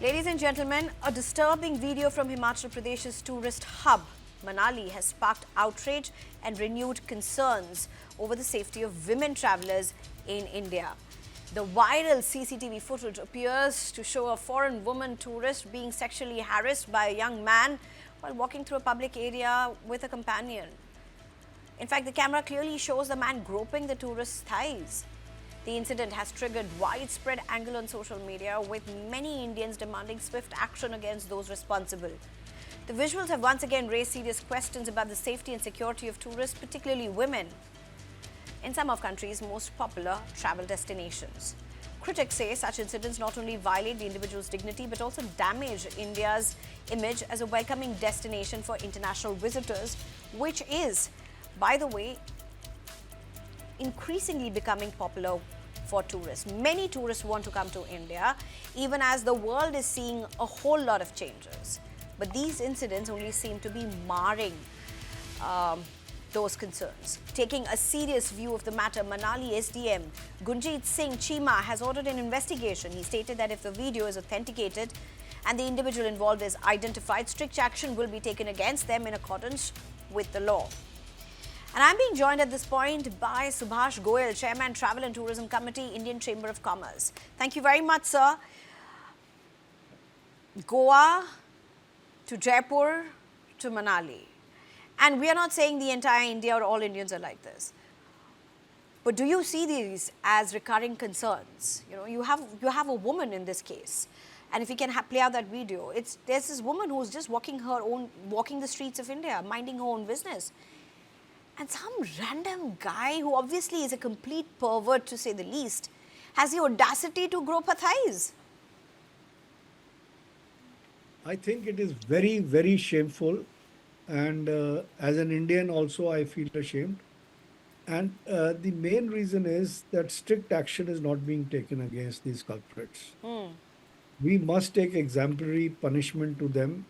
Ladies and gentlemen, a disturbing video from Himachal Pradesh's tourist hub, Manali, has sparked outrage and renewed concerns over the safety of women travellers in India. The viral CCTV footage appears to show a foreign woman tourist being sexually harassed by a young man while walking through a public area with a companion. In fact, the camera clearly shows the man groping the tourist's thighs. The incident has triggered widespread anger on social media, with many Indians demanding swift action against those responsible. The visuals have once again raised serious questions about the safety and security of tourists, particularly women, in some of the country's most popular travel destinations. Critics say such incidents not only violate the individual's dignity but also damage India's image as a welcoming destination for international visitors, which is, by the way, increasingly becoming popular for tourists. Many tourists want to come to India, even as the world is seeing a whole lot of changes. But these incidents only seem to be marring those concerns. Taking a serious view of the matter, Manali SDM Gunjit Singh Chima has ordered an investigation. He stated that if the video is authenticated and the individual involved is identified, strict action will be taken against them in accordance with the law. And I'm being joined at this point by Subhash Goyal, Chairman, Travel and Tourism Committee, Indian Chamber of Commerce. Thank you very much, sir. Goa to Jaipur to Manali. And we are not saying the entire India or all Indians are like this. But do you see these as recurring concerns? You know, you have a woman in this case. And if you can play out that video, there's this woman who's just walking the streets of India, minding her own business. And some random guy, who obviously is a complete pervert to say the least, has the audacity to grope her thighs. I think it is very, very shameful. And as an Indian also, I feel ashamed. And the main reason is that strict action is not being taken against these culprits. We must take exemplary punishment to them.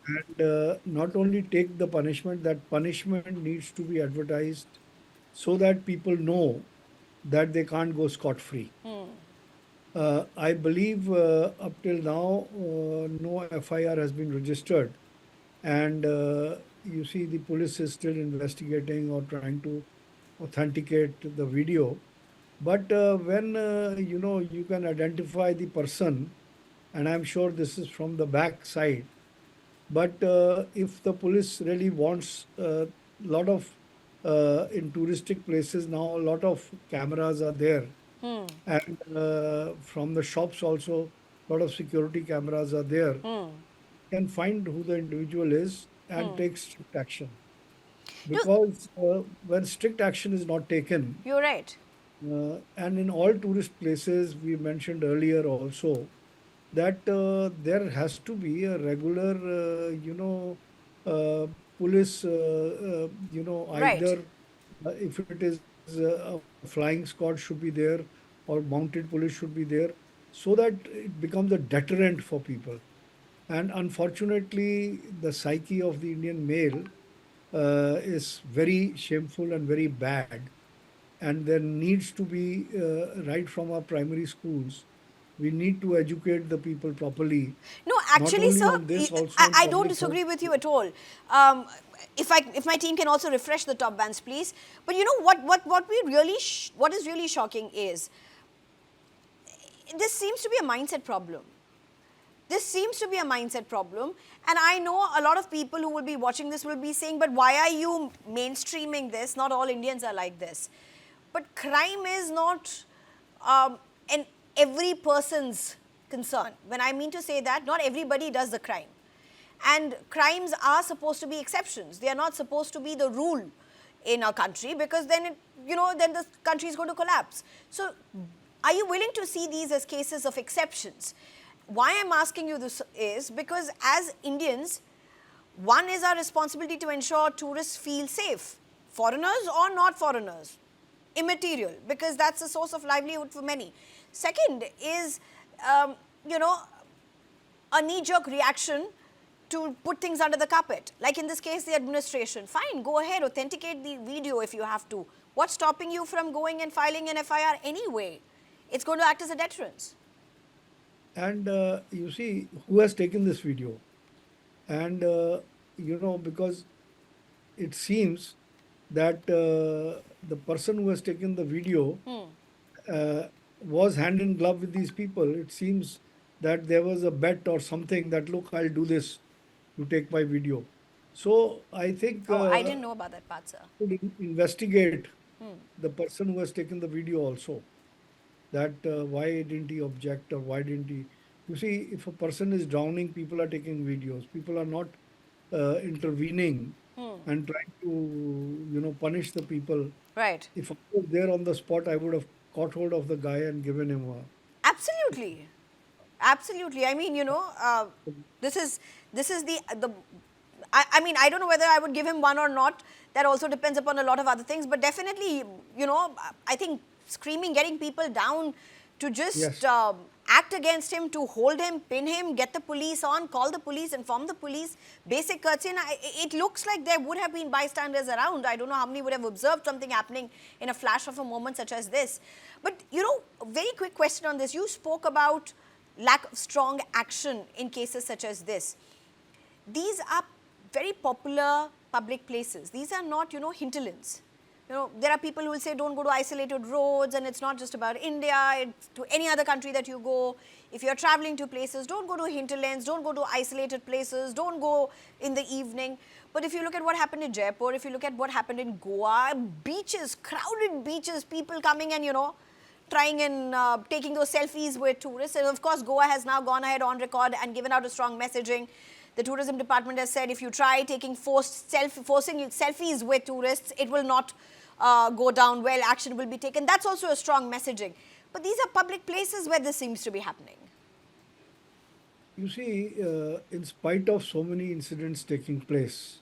And not only take the punishment, that punishment needs to be advertised so that people know that they can't go scot-free. I believe up till now, no FIR has been registered. And you see the police is still investigating or trying to authenticate the video. But when, you can identify the person, and I'm sure this is from the back side, but if the police really wants a lot of, in touristic places now, a lot of cameras are there. And from the shops also, a lot of security cameras are there. Can find who the individual is and take strict action. Because when strict action is not taken, You're right. and in all tourist places, we mentioned earlier also, that there has to be a regular, police, Right. either if it is a flying squad should be there or mounted police should be there, so that it becomes a deterrent for people. And unfortunately, the psyche of the Indian male is very shameful and very bad. And there needs to be, right from our primary schools, we need to educate the people properly, No, not actually, only sir, on this, also I on don't public disagree health. with you at all. If my team can also refresh the top bands, please. But you know what is really shocking is this seems to be a mindset problem. This seems to be a mindset problem. And I know a lot of people who will be watching this will be saying, but why are you mainstreaming this? Not all Indians are like this. But crime is not an every person's concern. When I mean to say that, not everybody does the crime. And crimes are supposed to be exceptions. They are not supposed to be the rule in our country, because then then the country is going to collapse. So are you willing to see these as cases of exceptions? Why I'm asking you this is because as Indians, one is our responsibility to ensure tourists feel safe, foreigners or not foreigners, immaterial, because that's a source of livelihood for many. Second is, a knee-jerk reaction to put things under the carpet. Like in this case, the administration. Fine, go ahead, authenticate the video if you have to. What's stopping you from going and filing an FIR anyway? It's going to act as a deterrence. And you see who has taken this video. And, because it seems that the person who has taken the video uh, was hand in glove with these people. It seems that there was a bet or something that, look, I'll do this, you take my video. So I think Oh, I didn't know about that part, sir. should investigate the person who has taken the video also, that why didn't he object, or why didn't he. You see, if a person is drowning, people are taking videos, people are not intervening and trying to punish the people. Right. If I was there on the spot, I would have caught hold of the guy and given him a. Absolutely. Absolutely. I mean, this is the. I mean, I don't know whether I would give him one or not. That also depends upon a lot of other things. But definitely, I think screaming, getting people down to just Yes. act against him, to hold him, pin him, get the police on, call the police, inform the police, basic courtesy. And it looks like there would have been bystanders around. I don't know how many would have observed something happening in a flash of a moment such as this. But, a very quick question on this. You spoke about lack of strong action in cases such as this. These are very popular public places. These are not, hinterlands. There are people who will say don't go to isolated roads, and it's not just about India, it's to any other country that you go. If you're traveling to places, don't go to hinterlands, don't go to isolated places, don't go in the evening. But if you look at what happened in Jaipur, if you look at what happened in Goa, beaches, crowded beaches, people coming and, trying and taking those selfies with tourists. And of course, Goa has now gone ahead on record and given out a strong messaging. The tourism department has said if you try taking forcing selfies with tourists, it will not go down well, action will be taken. That's also a strong messaging. But these are public places where this seems to be happening. You see, in spite of so many incidents taking place,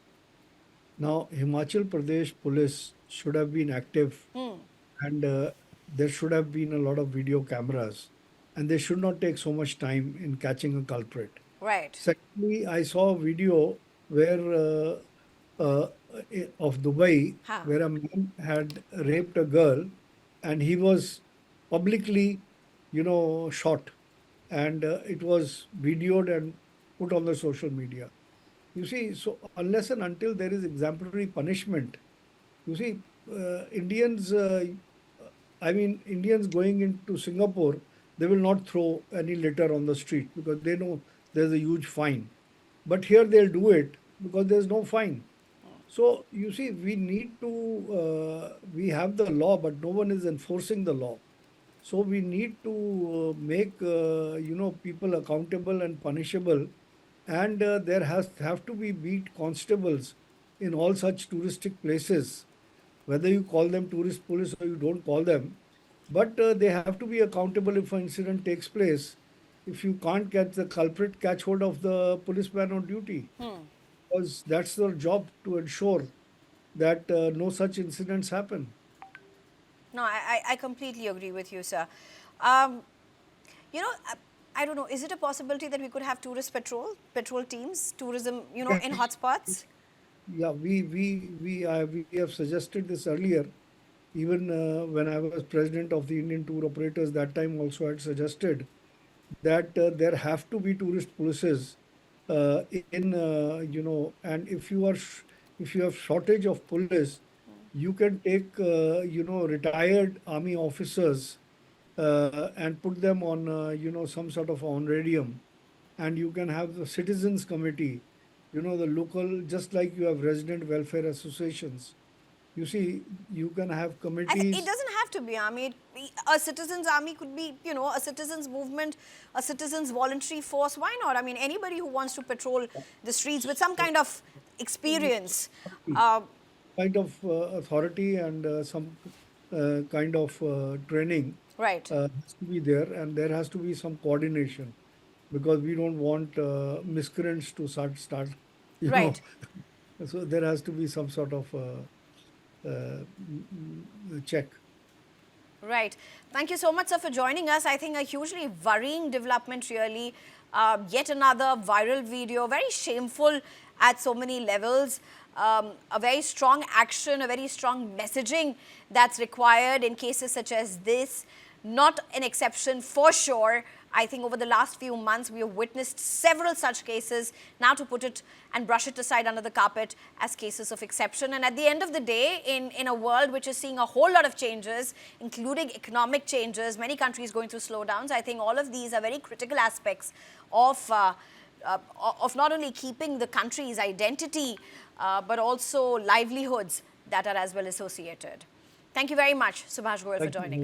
now Himachal Pradesh police should have been active, and there should have been a lot of video cameras, and they should not take so much time in catching a culprit. Right. Secondly, I saw a video where uh, of Dubai, Huh. where a man had raped a girl, and he was publicly, shot, and it was videoed and put on the social media. You see, so unless and until there is exemplary punishment, you see, Indians, Indians going into Singapore, they will not throw any litter on the street because they know there's a huge fine. But here they'll do it because there's no fine. So you see, we need to, we have the law, but no one is enforcing the law. So we need to make, people accountable and punishable, and there has have to be beat constables in all such touristic places, whether you call them tourist police or you don't call them. But they have to be accountable if an incident takes place. If you can't catch the culprit, catch hold of the policeman on duty, because that's their job to ensure that no such incidents happen. No, I completely agree with you, sir. Um, I don't know, is it a possibility that we could have tourist patrol teams, tourism, in Yes. hotspots? Yeah, we have suggested this earlier. Even when I was president of the Indian Tour Operators, that time also had suggested that there have to be tourist policies in and if you have shortage of police, you can take retired army officers and put them on some sort of honorarium, and you can have the citizens committee, the local, just like you have resident welfare associations. You see, you can have It committees. doesn't have to be army. A citizens' army could be, a citizens' movement, a citizens' voluntary force. Why not? I mean, anybody who wants to patrol the streets with some kind of experience. Uh, Kind of authority and some kind of training right. has to be there, and there has to be some coordination, because we don't want miscreants to start, you know. Right. So there has to be some sort of check. Right. Thank you so much, sir, for joining us. I think a hugely worrying development, really. Yet another viral video, very shameful at so many levels. A very strong action, a very strong messaging that's required in cases such as this. Not an exception for sure. I think over the last few months, we have witnessed several such cases, now to put it and brush it aside under the carpet as cases of exception. And at the end of the day, in a world which is seeing a whole lot of changes, including economic changes, many countries going through slowdowns, I think all of these are very critical aspects of not only keeping the country's identity, but also livelihoods that are as well associated. Thank you very much, Subhash Goyal, for Thank joining you. us.